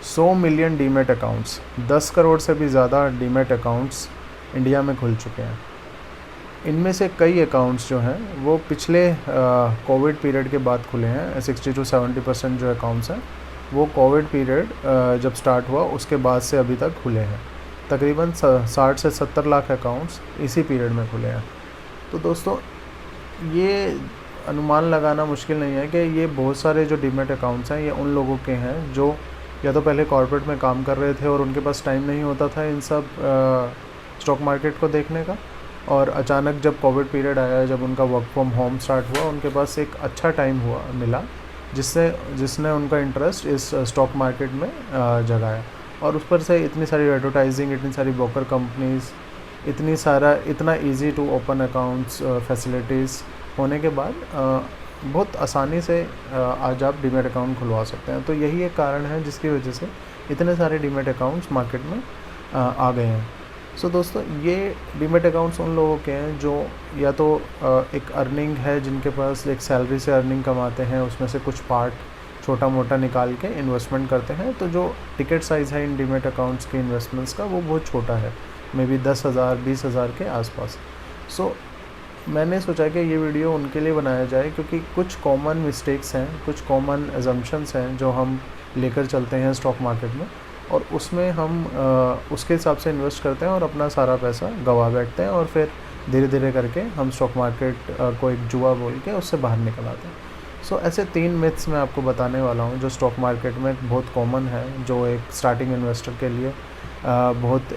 100 million demat accounts, 10 crore से भी ज़्यादा डीमैट अकाउंट्स इंडिया में खुल चुके हैं। इनमें से कई अकाउंट्स जो हैं वो पिछले कोविड पीरियड के बाद खुले हैं। 60 to 70% जो अकाउंट्स हैं वो कोविड पीरियड जब स्टार्ट हुआ उसके बाद से अभी तक खुले हैं। तकरीबन 60 से 70 लाख अकाउंट्स इसी पीरियड में खुले हैं। तो दोस्तों, ये अनुमान लगाना मुश्किल नहीं है कि ये बहुत सारे जो डीमैट अकाउंट्स हैं ये उन लोगों के हैं जो या तो पहले कॉर्पोरेट में काम कर रहे थे और उनके पास टाइम नहीं होता था इन सब स्टॉक मार्केट को देखने का, और अचानक जब कोविड पीरियड आया, जब उनका वर्क फ्रॉम होम स्टार्ट हुआ, उनके पास एक अच्छा टाइम मिला जिसने उनका इंटरेस्ट इस स्टॉक मार्केट में जगाया। और उस पर से इतनी सारी एडवर्टाइजिंग, इतनी सारी ब्रोकर कंपनीज़, इतना easy to open accounts facilities होने के बाद बहुत आसानी से आज आप डीमैट अकाउंट खुलवा सकते हैं। तो यही एक कारण है जिसकी वजह से इतने सारे डीमैट अकाउंट्स मार्केट में आ गए हैं। सो दोस्तों, ये डीमैट अकाउंट्स उन लोगों के हैं जो या तो एक अर्निंग है, जिनके पास एक सैलरी से अर्निंग कमाते हैं, उसमें से कुछ पार्ट छोटा मोटा निकाल के इन्वेस्टमेंट करते हैं। तो जो टिकट साइज़ है इन डीमैट अकाउंट्स के इन्वेस्टमेंट्स का वो बहुत छोटा है, मे बी 10,000 20,000 के आसपास। सो मैंने सोचा कि ये वीडियो उनके लिए बनाया जाए, क्योंकि कुछ कॉमन मिस्टेक्स हैं, कुछ कॉमन अजम्पशंस हैं जो हम लेकर चलते हैं स्टॉक मार्केट में, और उसमें हम उसके हिसाब से इन्वेस्ट करते हैं और अपना सारा पैसा गंवा बैठते हैं, और फिर धीरे धीरे करके हम स्टॉक मार्केट को एक जुआ बोल के उससे बाहर निकल आते हैं। सो ऐसे 3 मिथ्स मैं आपको बताने वाला हूँ जो स्टॉक मार्केट में बहुत कॉमन है, जो एक स्टार्टिंग इन्वेस्टर के लिए बहुत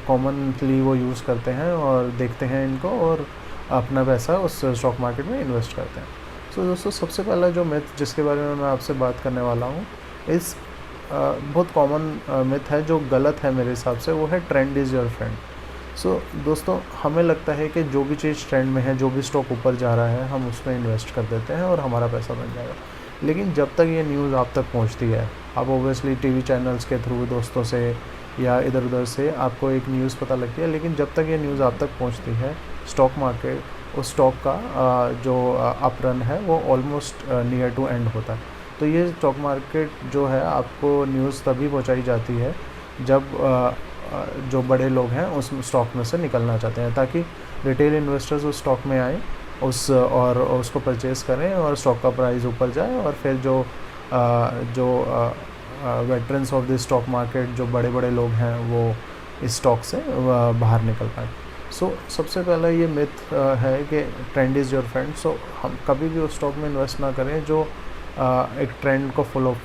कॉमनली वो यूज़ करते हैं और देखते हैं इनको और अपना पैसा उस स्टॉक मार्केट में इन्वेस्ट करते हैं। सो दोस्तों, सबसे पहला जो मिथ जिसके बारे में मैं आपसे बात करने वाला हूँ, इस बहुत कॉमन मिथ है जो गलत है मेरे हिसाब से, वो है ट्रेंड इज़ योर फ्रेंड। सो दोस्तों, हमें लगता है कि जो भी चीज़ ट्रेंड में है, जो भी स्टॉक ऊपर जा रहा है, हम उसमें इन्वेस्ट कर देते हैं और हमारा पैसा बन जाएगा। लेकिन जब तक ये न्यूज़ आप तक पहुँचती है, आप ओबियसली टीवी चैनल्स के थ्रू, दोस्तों से या इधर उधर से आपको एक न्यूज़ पता लगती है, लेकिन जब तक ये न्यूज़ आप तक पहुँचती है, स्टॉक मार्केट उस स्टॉक का जो अप रन है वो ऑलमोस्ट नियर टू एंड होता है। तो ये स्टॉक मार्केट जो है आपको न्यूज़ तभी पहुंचाई जाती है जब जो बड़े लोग हैं उस स्टॉक में से निकलना चाहते हैं, ताकि रिटेल इन्वेस्टर्स उस स्टॉक में आएँ और उसको परचेज़ करें और स्टॉक का प्राइस ऊपर जाए, और फिर जो veterans of the stock market, जो बड़े बड़े लोग हैं, वो इस स्टॉक से बाहर निकल पाए। सो सबसे पहला ये मिथ है कि ट्रेंड इज़ योर फ्रेंड। सो हम कभी भी उस स्टॉक में इन्वेस्ट ना करें जो एक ट्रेंड को फॉलो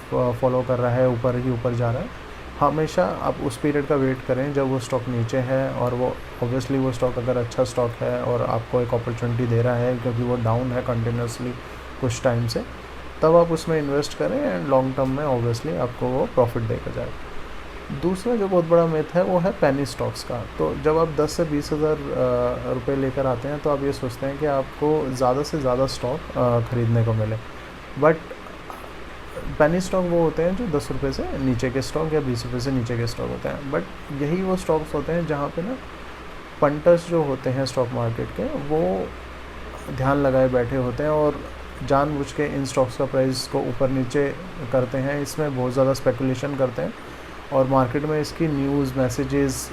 कर रहा है, ऊपर ही ऊपर जा रहा है। हमेशा आप उस पीरियड का वेट करें जब वो स्टॉक नीचे है, और वो ऑब्वियसली वो स्टॉक अगर अच्छा स्टॉक है और आपको एक अपॉर्चुनिटी दे रहा है, क्योंकि वो डाउन है कंटिन्यूसली कुछ टाइम से, तब आप उसमें इन्वेस्ट करें एंड लॉन्ग टर्म में ऑब्वियसली आपको वो प्रॉफिट देकर जाएगा। दूसरा जो बहुत बड़ा मिथ है वो है पेनी स्टॉक्स का। तो जब आप 10 से 20,000 रुपये लेकर आते हैं तो आप ये सोचते हैं कि आपको ज़्यादा से ज़्यादा स्टॉक ख़रीदने को मिले, बट पेनी स्टॉक वो होते हैं जो 10 रुपये से नीचे के स्टॉक या 20 रुपये से नीचे के स्टॉक होते हैं। बट यही वो स्टॉक्स होते हैं जहाँ पे ना पंटर्स जो होते हैं स्टॉक मार्केट के, वो ध्यान लगाए बैठे होते हैं और जानबूझ के इन स्टॉक्स का प्राइस को ऊपर नीचे करते हैं, इसमें बहुत ज़्यादा स्पेकुलेशन करते हैं, और मार्केट में इसकी न्यूज़ मैसेजेस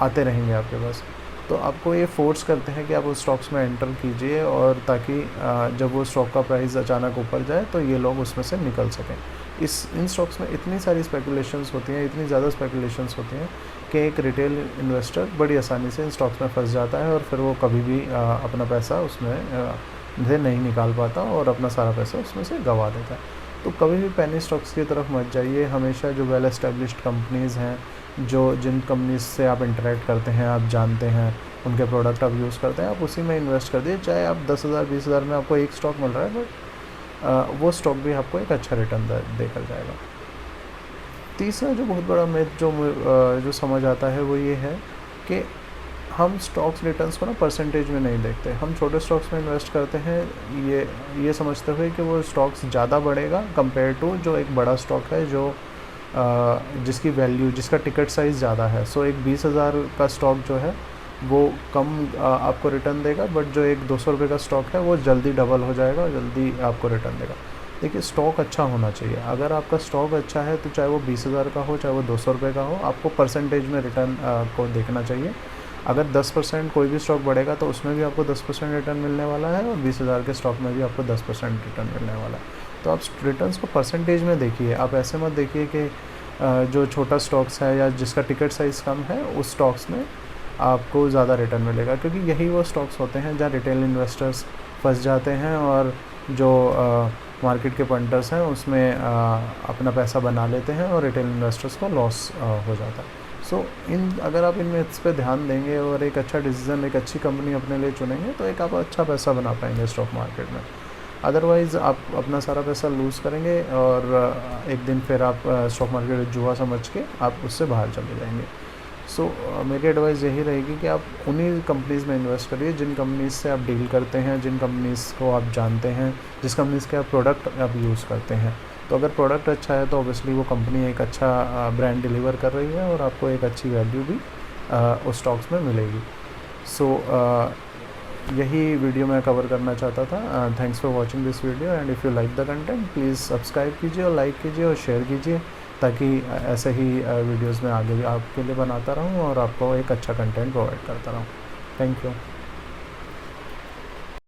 आते रहेंगे आपके पास। तो आपको ये फोर्स करते हैं कि आप उस स्टॉक्स में एंटर कीजिए, और ताकि जब वो स्टॉक का प्राइस अचानक ऊपर जाए तो ये लोग उसमें से निकल सकें। इन स्टॉक्स में इतनी सारी स्पेकुलेशंस होती हैं, इतनी ज़्यादा स्पेकुलेशंस होती हैं कि एक रिटेल इन्वेस्टर बड़ी आसानी से इन स्टॉक्स में फंस जाता है, और फिर वो कभी भी अपना पैसा उसमें से नहीं निकाल पाता और अपना सारा पैसा उसमें से गंवा देता है। तो कभी भी पेनी स्टॉक्स की तरफ मत जाइए। हमेशा जो वेल एस्टेब्लिश्ड कंपनीज़ हैं, जिन कंपनीज से आप इंटरेक्ट करते हैं, आप जानते हैं, उनके प्रोडक्ट आप यूज़ करते हैं, आप उसी में इन्वेस्ट कर दिए। चाहे आप 10,000 20,000 में आपको एक स्टॉक मिल रहा है, बट वो स्टॉक भी आपको एक अच्छा रिटर्न देकर जाएगा। तीसरा जो बहुत बड़ा मिथ जो समझ आता है वो ये है कि हम स्टॉक्स रिटर्न्स को ना परसेंटेज में नहीं देखते। हम छोटे स्टॉक्स में इन्वेस्ट करते हैं ये समझते हुए कि वो स्टॉक्स ज़्यादा बढ़ेगा कंपेयर टू जो एक बड़ा स्टॉक है जो जिसकी वैल्यू, जिसका टिकट साइज़ ज़्यादा है। सो एक 20,000 का स्टॉक जो है वो कम आपको रिटर्न देगा, बट जो एक 200 रुपये का स्टॉक है वो जल्दी डबल हो जाएगा और जल्दी आपको रिटर्न देगा। देखिए स्टॉक अच्छा होना चाहिए। अगर आपका स्टॉक अच्छा है तो चाहे वो 20,000 का हो, चाहे वो 200 रुपये का हो, आपको परसेंटेज में रिटर्न को देखना चाहिए। अगर 10% कोई भी स्टॉक बढ़ेगा तो उसमें भी आपको 10% रिटर्न मिलने वाला है, और 20,000 के स्टॉक में भी आपको 10% रिटर्न मिलने वाला है। तो आप रिटर्न्स को परसेंटेज में देखिए, आप ऐसे मत देखिए कि जो छोटा स्टॉक्स है या जिसका टिकट साइज़ कम है उस स्टॉक्स में आपको ज़्यादा रिटर्न मिलेगा, क्योंकि यही वो स्टॉक्स होते हैं जहाँ रिटेल इन्वेस्टर्स फंस जाते हैं और जो मार्केट के पंटर्स हैं उसमें अपना पैसा बना लेते हैं और रिटेल इन्वेस्टर्स को लॉस हो जाता है। सो अगर आप इन इस पे ध्यान देंगे और एक अच्छा डिसीज़न, एक अच्छी कंपनी अपने लिए चुनेंगे तो एक आप अच्छा पैसा बना पाएंगे स्टॉक मार्केट में। अदरवाइज़ आप अपना सारा पैसा लूज़ करेंगे और एक दिन फिर आप स्टॉक मार्केट जुआ समझ के आप उससे बाहर चले जाएंगे। सो मेरी एडवाइस यही रहेगी कि आप उन्हीं कंपनीज़ में इन्वेस्ट करिए जिन कंपनीज़ से आप डील करते हैं, जिन कंपनीज़ को आप जानते हैं, जिस कंपनीज़ के आप प्रोडक्ट आप यूज़ करते हैं। तो अगर प्रोडक्ट अच्छा है तो ऑब्वियसली वो कंपनी एक अच्छा ब्रांड डिलीवर कर रही है और आपको एक अच्छी वैल्यू भी उस स्टॉक्स में मिलेगी। सो यही वीडियो मैं कवर करना चाहता था। Thanks for watching this video, and if you like the content please subscribe कीजिए और लाइक कीजिए और शेयर कीजिए, ताकि ऐसे ही वीडियोस में आगे भी आपके लिए बनाता रहूं और आपको एक अच्छा कंटेंट प्रोवाइड करता रहूं। Thank you.